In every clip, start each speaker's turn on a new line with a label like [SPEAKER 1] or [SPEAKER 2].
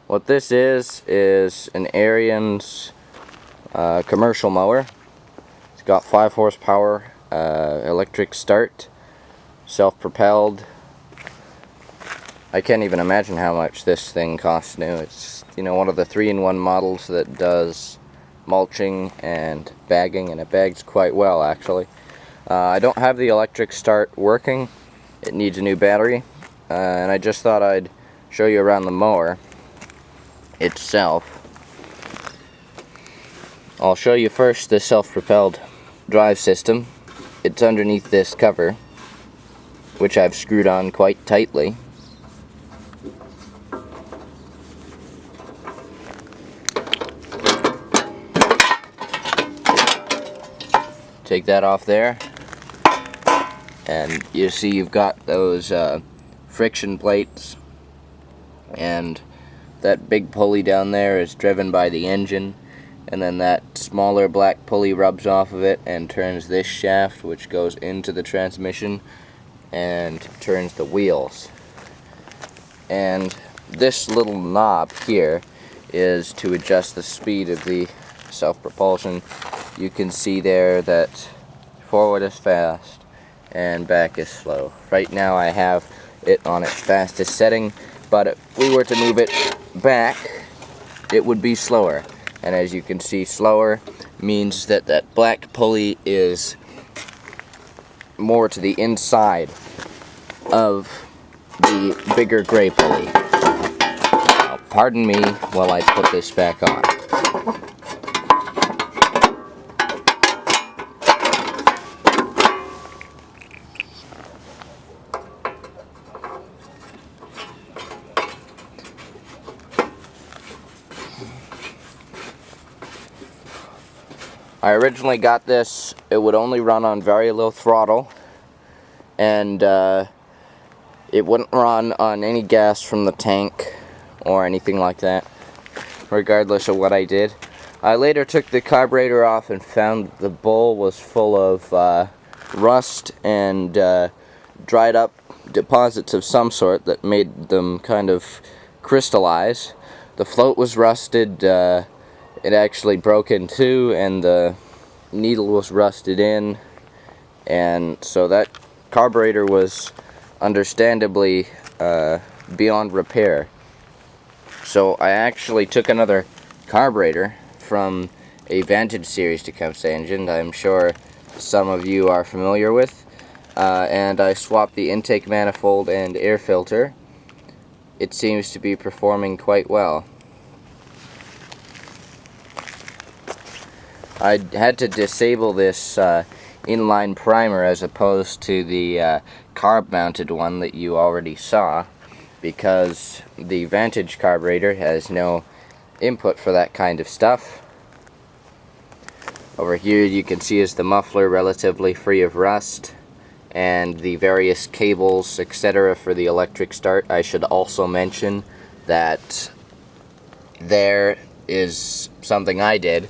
[SPEAKER 1] What this is an Ariens commercial mower. It's got 5 horsepower, electric start, self-propelled. I can't even imagine how much this thing costs new. It's, you know, one of the 3-in-1 models that does mulching and bagging, and it bags quite well actually. I don't have the electric start working. It needs a new battery, and I just thought I'd show you around the mower itself. I'll show you first the self-propelled drive system. It's underneath this cover, which I've screwed on quite tightly. Take that off there, and you see you've got those friction plates, and that big pulley down there is driven by the engine, and then that smaller black pulley rubs off of it and turns this shaft, which goes into the transmission and turns the wheels. And this little knob here is to adjust the speed of the self-propulsion. You can see there that forward is fast and back is slow. Right now I have it on its fastest setting, but if we were to move it back, it would be slower. And as you can see, slower means that that black pulley is more to the inside of the bigger gray pulley. Now, pardon me while I put this back on. I originally got this, it would only run on very low throttle, and it wouldn't run on any gas from the tank or anything like that, regardless of what I did. I later took the carburetor off and found the bowl was full of rust and dried up deposits of some sort that made them kind of crystallize. The float was rusted. It actually broke in two, and the needle was rusted in, and so that carburetor was understandably beyond repair. So I actually took another carburetor from a Vantage series Tecumseh engine I'm sure some of you are familiar with, and I swapped the intake manifold and air filter. It seems to be performing quite well. I had to disable this inline primer as opposed to the carb mounted one that you already saw, because the Vantage carburetor has no input for that kind of stuff. Over here you can see is the muffler, relatively free of rust, and the various cables, etc. for the electric start. I should also mention that there is something I did.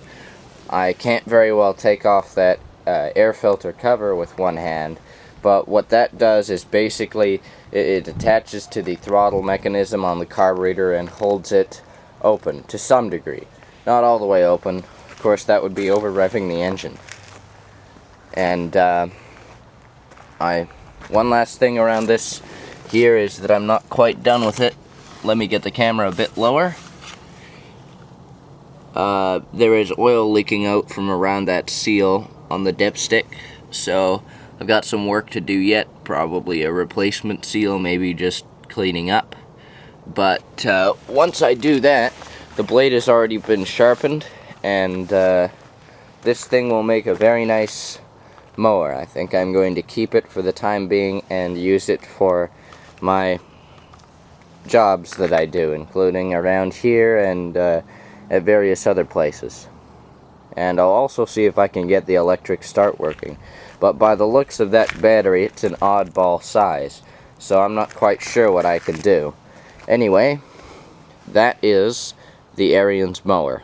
[SPEAKER 1] I can't very well take off that air filter cover with one hand, but what that does is basically it attaches to the throttle mechanism on the carburetor and holds it open to some degree. Not all the way open, of course that would be over revving the engine. And one last thing around this here is that I'm not quite done with it. Let me get the camera a bit lower. There is oil leaking out from around that seal on the dipstick, so I've got some work to do yet, probably a replacement seal, maybe just cleaning up. But once I do that, the blade has already been sharpened, and this thing will make a very nice mower. I think I'm going to keep it for the time being and use it for my jobs that I do, including around here and at various other places. And I'll also see if I can get the electric start working. But by the looks of that battery, it's an oddball size, so I'm not quite sure what I can do. Anyway, that is the Ariens Mower.